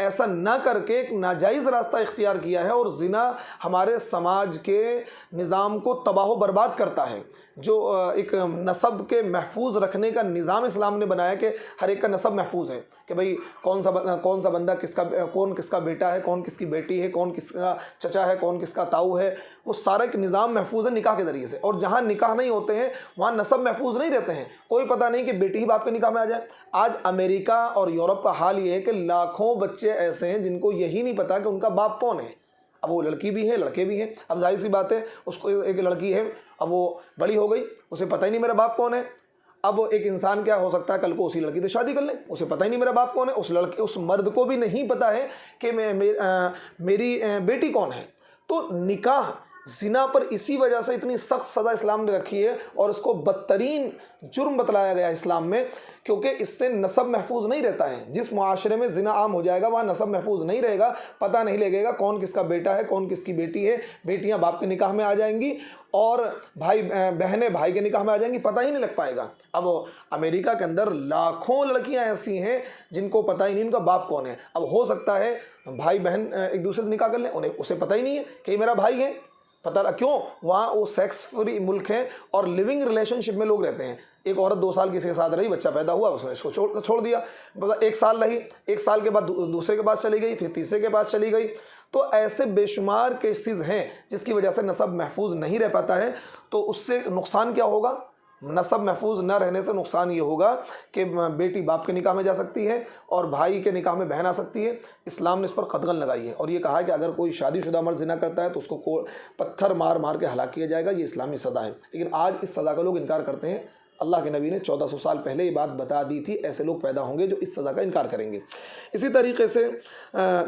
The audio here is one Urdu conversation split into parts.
ایسا نہ کر کے ایک ناجائز راستہ اختیار کیا ہے، اور زنا ہمارے سماج کے نظام کو تباہ و برباد کرتا ہے۔ جو ایک نسب کے محفوظ رکھنے کا نظام اسلام نے بنایا کہ ہر ایک کا نسب محفوظ ہے، کہ بھئی کون سا بندہ کون کس کا بیٹا ہے، کون کس کی بیٹی ہے، کون کس کا چچا ہے، کون کس کا تاؤ ہے، وہ سارا ایک نظام محفوظ ہے نکاح کے ذریعے سے۔ اور جہاں نکاح نہیں ہوتے ہیں وہاں نسب محفوظ نہیں رہتے ہیں، کوئی پتہ نہیں کہ بیٹی ہی باپ کے نکاح میں آ جائے۔ آج امریکہ اور یورپ کا حال یہ ہے کہ لاکھوں بچے ایسے ہیں جن کو یہی نہیں پتا کہ ان کا باپ کون ہے۔ اب وہ لڑکی بھی ہے، لڑکے بھی ہیں۔ اب ظاہر سی بات ہے، اس کو ایک لڑکی ہے، اب وہ بڑی ہو گئی، اسے پتہ ہی نہیں میرا باپ کون ہے۔ اب ایک انسان کیا ہو سکتا ہے، کل کو اسی لڑکی سے شادی کر لے، اسے پتہ ہی نہیں میرا باپ کون ہے، اس مرد کو بھی نہیں پتہ ہے کہ میری بیٹی کون ہے۔ تو نکاح زنا پر اسی وجہ سے اتنی سخت سزا اسلام نے رکھی ہے، اور اس کو بدترین جرم بتلایا گیا اسلام میں، کیونکہ اس سے نسب محفوظ نہیں رہتا ہے۔ جس معاشرے میں زنا عام ہو جائے گا وہاں نسب محفوظ نہیں رہے گا، پتہ نہیں لگے گا کون کس کا بیٹا ہے، کون کس کی بیٹی ہے۔ بیٹیاں باپ کے نکاح میں آ جائیں گی اور بہنیں بھائی کے نکاح میں آ جائیں گی، پتہ ہی نہیں لگ پائے گا۔ اب امریکہ کے اندر لاکھوں لڑکیاں ایسی ہیں جن کو پتہ ہی نہیں ان کا باپ کون ہے۔ اب ہو سکتا ہے بھائی بہن ایک دوسرے سے نکاح کر لیں، اسے پتہ ہی نہیں ہے کہ یہ میرا بھائی ہے۔ پتہ کیوں؟ وہاں وہ سیکس فری ملک ہے اور لیونگ ریلیشن شپ میں لوگ رہتے ہیں۔ ایک عورت 2 سال کسی کے ساتھ رہی، بچہ پیدا ہوا، اس نے اس کو چھوڑ دیا۔ 1 سال رہی، 1 سال کے بعد دوسرے کے پاس چلی گئی، پھر تیسرے کے پاس چلی گئی۔ تو ایسے بے شمار کیسز ہیں جس کی وجہ سے نسب محفوظ نہیں رہ پاتا ہے۔ تو اس سے نقصان کیا ہوگا؟ نسب محفوظ نہ رہنے سے نقصان یہ ہوگا کہ بیٹی باپ کے نکاح میں جا سکتی ہے اور بھائی کے نکاح میں بہن آ سکتی ہے۔ اسلام نے اس پر قدغن لگائی ہے اور یہ کہا ہے کہ اگر کوئی شادی شدہ مرد زنا کرتا ہے تو اس کو پتھر مار کے ہلاک کیا جائے گا، یہ اسلامی سزا ہے۔ لیکن آج اس سزا کا لوگ انکار کرتے ہیں۔ اللہ کے نبی نے 1400 سال پہلے یہ بات بتا دی تھی، ایسے لوگ پیدا ہوں گے جو اس سزا کا انکار کریں گے۔ اسی طریقے سے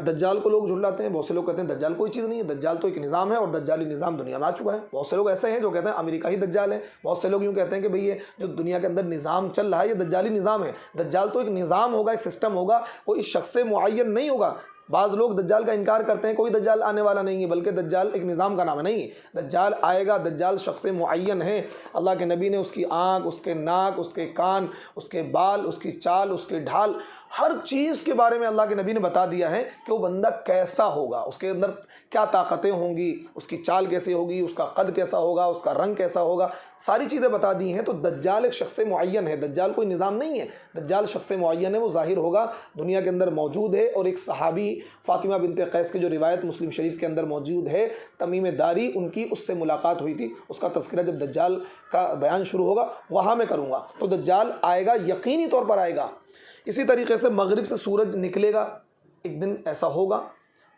دجال کو لوگ جھٹلاتے ہیں۔ بہت سے لوگ کہتے ہیں دجال کوئی چیز نہیں ہے، دجال تو ایک نظام ہے اور دجالی نظام دنیا میں آ چکا ہے۔ بہت سے لوگ ایسے ہیں جو کہتے ہیں امریکہ ہی دجال ہے۔ بہت سے لوگ یوں کہتے ہیں کہ بھئی یہ جو دنیا کے اندر نظام چل رہا ہے یہ دجالی نظام ہے۔ دجال تو ایک نظام ہوگا، ایک سسٹم ہوگا، کوئی شخص معین نہیں ہوگا۔ بعض لوگ دجال کا انکار کرتے ہیں، کوئی دجال آنے والا نہیں ہے، بلکہ دجال ایک نظام کا نام ہے۔ نہیں، دجال آئے گا، دجال شخص معین ہے۔ اللہ کے نبی نے اس کی آنکھ، اس کے ناک، اس کے کان، اس کے بال، اس کی چال، اس کے ڈھال، ہر چیز کے بارے میں اللہ کے نبی نے بتا دیا ہے کہ وہ بندہ کیسا ہوگا، اس کے اندر کیا طاقتیں ہوں گی، اس کی چال کیسے ہوگی، اس کا قد کیسا ہوگا، اس کا رنگ کیسا ہوگا، ساری چیزیں بتا دی ہیں۔ تو دجال ایک شخص معین ہے، دجال کوئی نظام نہیں ہے، دجال شخص معین ہے، وہ ظاہر ہوگا، دنیا کے اندر موجود ہے۔ اور ایک صحابی فاطمہ بنت قیس کی جو روایت مسلم شریف کے اندر موجود ہے، تمیم داری ان کی اس سے ملاقات ہوئی تھی۔ اس کا تذکرہ جب دجال کا بیان شروع ہوگا وہاں میں کروں گا۔ تو دجال آئے گا، یقینی طور پر آئے گا۔ اسی طریقے سے مغرب سے سورج نکلے گا، ایک دن ایسا ہوگا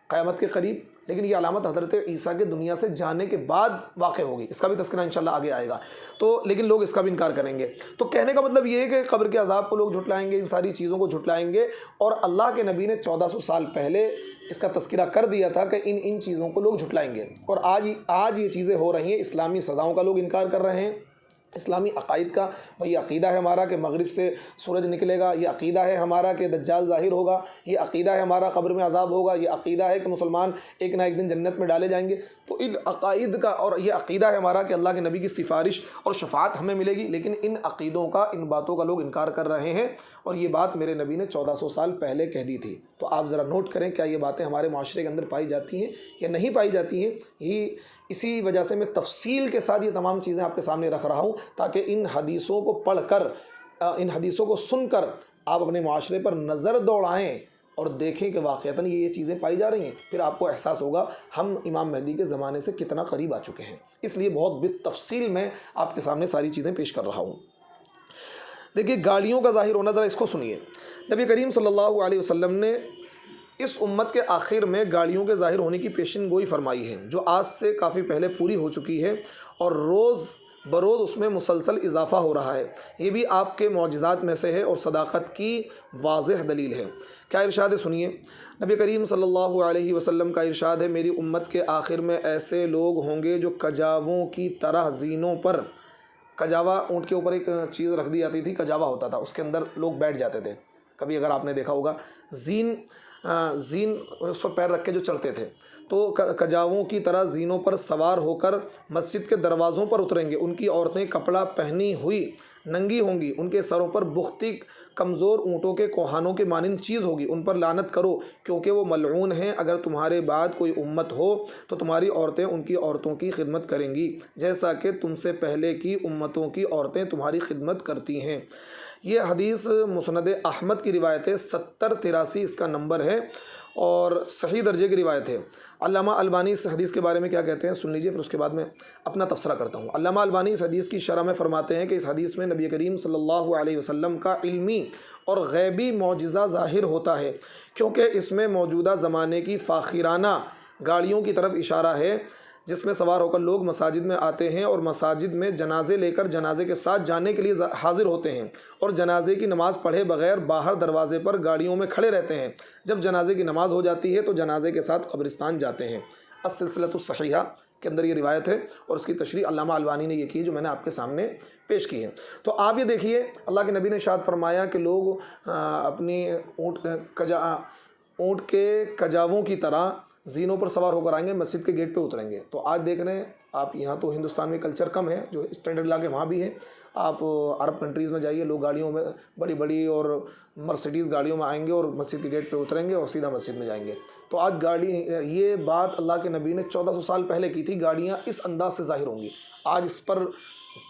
قیامت کے قریب، لیکن یہ علامت حضرت عیسیٰ کے دنیا سے جانے کے بعد واقع ہوگی۔ اس کا بھی تذکرہ انشاءاللہ آگے آئے گا۔ تو لیکن لوگ اس کا بھی انکار کریں گے۔ تو کہنے کا مطلب یہ ہے کہ قبر کے عذاب کو لوگ جھٹلائیں گے، ان ساری چیزوں کو جھٹلائیں گے، اور اللہ کے نبی نے 1400 سال پہلے اس کا تذکرہ کر دیا تھا کہ ان چیزوں کو لوگ جھٹلائیں گے۔ اور آج یہ چیزیں ہو رہی ہیں۔ اسلامی سزاؤں کا لوگ انکار کر رہے ہیں، اسلامی عقائد کا، یہ عقیدہ ہے ہمارا کہ مغرب سے سورج نکلے گا، یہ عقیدہ ہے ہمارا کہ دجال ظاہر ہوگا، یہ عقیدہ ہے ہمارا قبر میں عذاب ہوگا، یہ عقیدہ ہے کہ مسلمان ایک نہ ایک دن جنت میں ڈالے جائیں گے۔ تو ان عقائد کا، اور یہ عقیدہ ہے ہمارا کہ اللہ کے نبی کی سفارش اور شفاعت ہمیں ملے گی، لیکن ان عقیدوں کا، ان باتوں کا لوگ انکار کر رہے ہیں، اور یہ بات میرے نبی نے 1400 سال پہلے کہہ دی تھی۔ تو آپ ذرا نوٹ کریں، کیا یہ باتیں ہمارے معاشرے کے اندر پائی جاتی ہیں یا نہیں پائی جاتی ہیں؟ اسی وجہ سے میں تفصیل کے ساتھ یہ تمام چیزیں آپ کے سامنے رکھ رہا ہوں، تاکہ ان حدیثوں کو پڑھ کر، ان حدیثوں کو سن کر آپ اپنے معاشرے پر نظر دوڑائیں اور دیکھیں کہ واقعتاً یہ چیزیں پائی جا رہی ہیں۔ پھر آپ کو احساس ہوگا ہم امام مہدی کے زمانے سے کتنا قریب آ چکے ہیں۔ اس لیے بہت بالتفصیل میں آپ کے سامنے ساری چیزیں پیش کر رہا ہوں۔ دیکھیے، گاڑیوں کا ظاہر ہونا، ذرا اس کو سنیے۔ نبی کریم صلی اللہ علیہ وسلم نے اس امت کے آخر میں گاڑیوں کے ظاہر ہونے کی پیشن گوئی فرمائی ہے، جو آج سے کافی پہلے پوری ہو چکی ہے، اور روز بروز اس میں مسلسل اضافہ ہو رہا ہے۔ یہ بھی آپ کے معجزات میں سے ہے اور صداقت کی واضح دلیل ہے۔ کیا ارشاد ہے؟ سنیے، نبی کریم صلی اللہ علیہ وسلم کا ارشاد ہے، میری امت کے آخر میں ایسے لوگ ہوں گے جو کجاووں کی طرح زینوں پر، کجاوا اونٹ کے اوپر ایک چیز رکھ دی جاتی تھی، کجاوا ہوتا تھا، اس کے اندر لوگ بیٹھ جاتے تھے۔ کبھی اگر آپ نے دیکھا ہوگا، زین زین اس پر پیر رکھ کے جو چلتے تھے، تو کجاووں کی طرح زینوں پر سوار ہو کر مسجد کے دروازوں پر اتریں گے۔ ان کی عورتیں کپڑا پہنی ہوئی ننگی ہوں گی، ان کے سروں پر بختی کمزور اونٹوں کے کوہانوں کے مانند چیز ہوگی۔ ان پر لعنت کرو کیونکہ وہ ملعون ہیں۔ اگر تمہارے بعد کوئی امت ہو تو تمہاری عورتیں ان کی عورتوں کی خدمت کریں گی، جیسا کہ تم سے پہلے کی امتوں کی عورتیں تمہاری خدمت کرتی ہیں۔ یہ حدیث مسند احمد کی روایت ہے، 7083 اس کا نمبر ہے اور صحیح درجے کی روایت ہے۔ علامہ البانی اس حدیث کے بارے میں کیا کہتے ہیں سن لیجئے، پھر اس کے بعد میں اپنا تبصرہ کرتا ہوں۔ علامہ البانی اس حدیث کی شرح میں فرماتے ہیں کہ اس حدیث میں نبی کریم صلی اللہ علیہ وسلم کا علمی اور غیبی معجزہ ظاہر ہوتا ہے، کیونکہ اس میں موجودہ زمانے کی فاخرانہ گاڑیوں کی طرف اشارہ ہے جس میں سوار ہو کر لوگ مساجد میں آتے ہیں اور مساجد میں جنازے لے کر جنازے کے ساتھ جانے کے لیے حاضر ہوتے ہیں، اور جنازے کی نماز پڑھے بغیر باہر دروازے پر گاڑیوں میں کھڑے رہتے ہیں۔ جب جنازے کی نماز ہو جاتی ہے تو جنازے کے ساتھ قبرستان جاتے ہیں۔ السلسلۃ الصحیحہ کے اندر یہ روایت ہے اور اس کی تشریح علامہ البانی نے یہ کی جو میں نے آپ کے سامنے پیش کی ہے۔ تو آپ یہ دیکھیے، اللہ کے نبی نے ارشاد فرمایا کہ لوگ اپنی اونٹ کے کجاووں کی طرح زینوں پر سوار ہو کر آئیں گے، مسجد کے گیٹ پہ اتریں گے۔ تو آج دیکھ رہے ہیں آپ، یہاں تو ہندوستان میں کلچر کم ہے، جو اسٹینڈرڈ علاقے وہاں بھی ہے، آپ عرب کنٹریز میں جائیے، لوگ گاڑیوں میں بڑی بڑی اور مرسیڈیز گاڑیوں میں آئیں گے اور مسجد کے گیٹ پہ اتریں گے اور سیدھا مسجد میں جائیں گے۔ تو آج یہ بات اللہ کے نبی نے 1400 سال پہلے کی تھی، گاڑیاں اس انداز سے ظاہر ہوں گی۔ آج اس پر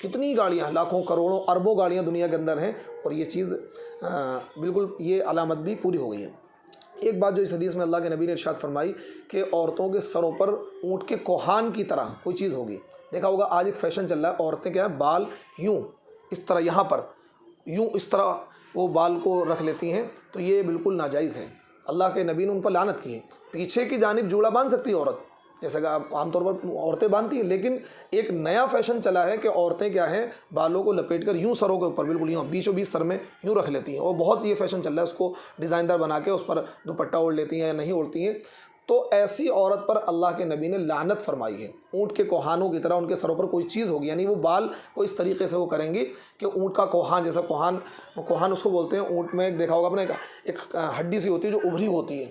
کتنی گاڑیاں، لاکھوں کروڑوں اربوں گاڑیاں دنیا کے اندر ہیں، اور یہ چیز بالکل یہ علامت بھی پوری ہو گئی ہے۔ ایک بات جو اس حدیث میں اللہ کے نبی نے ارشاد فرمائی کہ عورتوں کے سروں پر اونٹ کے کوہان کی طرح کوئی چیز ہوگی۔ دیکھا ہوگا آج ایک فیشن چل رہا ہے، عورتیں کیا ہے، بال یوں اس طرح، یہاں پر یوں اس طرح وہ بال کو رکھ لیتی ہیں، تو یہ بالکل ناجائز ہے۔ اللہ کے نبی نے ان پر لعنت کی ہے۔ پیچھے کی جانب جوڑا باندھ سکتی ہے عورت، جیسا کہ عام طور پر عورتیں باندھتی ہیں، لیکن ایک نیا فیشن چلا ہے کہ عورتیں کیا ہیں، بالوں کو لپیٹ کر یوں سروں کے اوپر بالکل یوں بیچوں بیچ سر میں یوں رکھ لیتی ہیں، اور بہت یہ فیشن چل رہا ہے، اس کو ڈیزائن دار بنا کے اس پر دوپٹہ اوڑھ لیتی ہیں یا نہیں اوڑھتی ہیں۔ تو ایسی عورت پر اللہ کے نبی نے لعنت فرمائی ہے۔ اونٹ کے کوہانوں کی طرح ان کے سروں پر کوئی چیز ہوگی، یعنی وہ بال کو اس طریقے سے وہ کریں گی کہ اونٹ کا کوہان، جیسا کوہان اس کو بولتے ہیں، اونٹ میں دیکھا ہوگا آپ نے ایک ہڈی سی ہوتی ہے جو ابھری ہوتی ہے،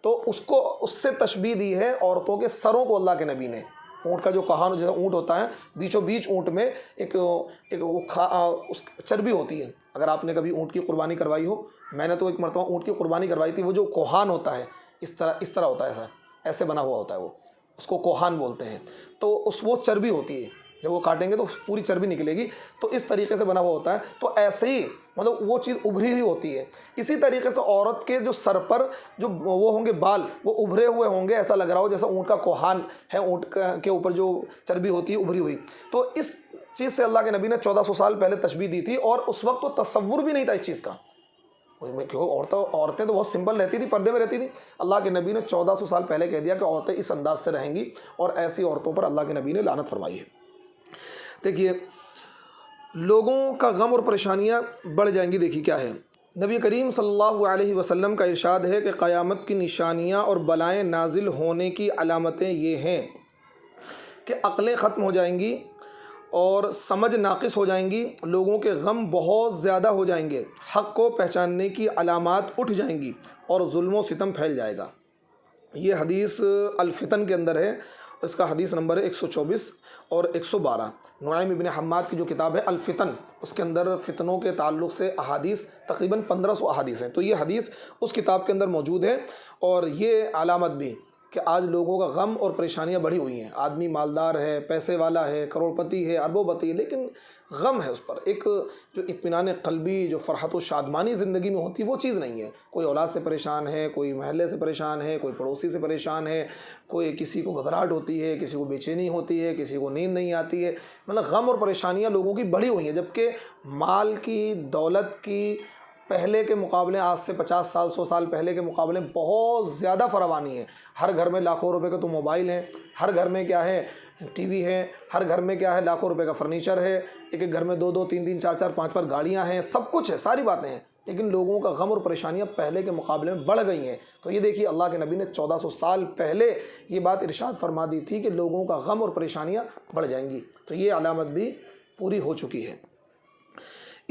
تو اس سے تشبیہ دی ہے عورتوں کے سروں کو اللہ کے نبی نے۔ اونٹ کا جو کوہان جیسا اونٹ ہوتا ہے، بیچوں بیچ اونٹ میں ایک چربی ہوتی ہے۔ اگر آپ نے کبھی اونٹ کی قربانی کروائی ہو، میں نے تو ایک مرتبہ اونٹ کی قربانی کروائی تھی، وہ جو کوہان ہوتا ہے اس طرح ہوتا ہے، ایسے بنا ہوا ہوتا ہے، وہ اس کو کوہان بولتے ہیں۔ تو وہ چربی ہوتی ہے، جب وہ کاٹیں گے تو پوری چربی نکلے گی، تو اس طریقے سے بنا ہوا ہوتا ہے۔ تو ایسے ہی مطلب وہ چیز ابھری ہوئی ہوتی ہے۔ اسی طریقے سے عورت کے جو سر پر جو وہ ہوں گے بال، وہ ابھرے ہوئے ہوں گے، ایسا لگ رہا ہو جیسا اونٹ کا کوہان ہے، اونٹ کے اوپر جو چربی ہوتی ہے ابھری ہوئی۔ تو اس چیز سے اللہ کے نبی نے 1400 سال پہلے تشبیہ دی تھی، اور اس وقت تو تصور بھی نہیں تھا اس چیز کا، کیونکہ عورتیں تو بہت سمپل رہتی تھی، پردے میں رہتی تھی۔ اللہ کے نبی نے 1400 سال پہلے کہہ دیا کہ عورتیں اس انداز سے رہیں گی، اور ایسی عورتوں پر اللہ کے نبی نے لعنت فرمائی ہے۔ دیکھیے، لوگوں کا غم اور پریشانیاں بڑھ جائیں گی۔ دیکھیے کیا ہے، نبی کریم صلی اللہ علیہ وسلم کا ارشاد ہے کہ قیامت کی نشانیاں اور بلائیں نازل ہونے کی علامتیں یہ ہیں کہ عقلیں ختم ہو جائیں گی اور سمجھ ناقص ہو جائیں گی، لوگوں کے غم بہت زیادہ ہو جائیں گے، حق کو پہچاننے کی علامات اٹھ جائیں گی، اور ظلم و ستم پھیل جائے گا۔ یہ حدیث الفتن کے اندر ہے، اس کا حدیث نمبر ہے 124 اور 112۔ نعیم ابن حماد کی جو کتاب ہے الفتن، اس کے اندر فتنوں کے تعلق سے احادیث تقریباً 1500 احادیث ہیں، تو یہ حدیث اس کتاب کے اندر موجود ہے۔ اور یہ علامت بھی کہ آج لوگوں کا غم اور پریشانیاں بڑھی ہوئی ہیں، آدمی مالدار ہے، پیسے والا ہے، کروڑپتی ہے، اربوں پتی ہے، لیکن غم ہے اس پر۔ ایک جو اطمینان قلبی، جو فرحت و شادمانی زندگی میں ہوتی ہے، وہ چیز نہیں ہے۔ کوئی اولاد سے پریشان ہے، کوئی محلے سے پریشان ہے، کوئی پڑوسی سے پریشان ہے، کوئی کسی کو گھبراہٹ ہوتی ہے، کسی کو بے چینی ہوتی ہے، کسی کو نیند نہیں آتی ہے۔ مطلب غم اور پریشانیاں لوگوں کی بڑھی ہوئی ہیں، جبکہ مال کی، دولت کی پہلے کے مقابلے، آج سے 50 سال 100 سال پہلے کے مقابلے بہت زیادہ فراوانی ہے۔ ہر گھر میں لاکھوں روپے کا تو موبائل ہے، ہر گھر میں کیا ہے، ٹی وی ہے، ہر گھر میں کیا ہے، لاکھوں روپے کا فرنیچر ہے، ایک ایک گھر میں 2 3 4 5 گاڑیاں ہیں، سب کچھ ہے، ساری باتیں ہیں، لیکن لوگوں کا غم اور پریشانیاں پہلے کے مقابلے میں بڑھ گئی ہیں۔ تو یہ دیکھیے، اللہ کے نبی نے 1400 سال پہلے یہ بات ارشاد فرما دی تھی کہ لوگوں کا غم اور پریشانیاں بڑھ جائیں گی، تو یہ علامت بھی پوری ہو چکی ہے۔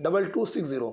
2260।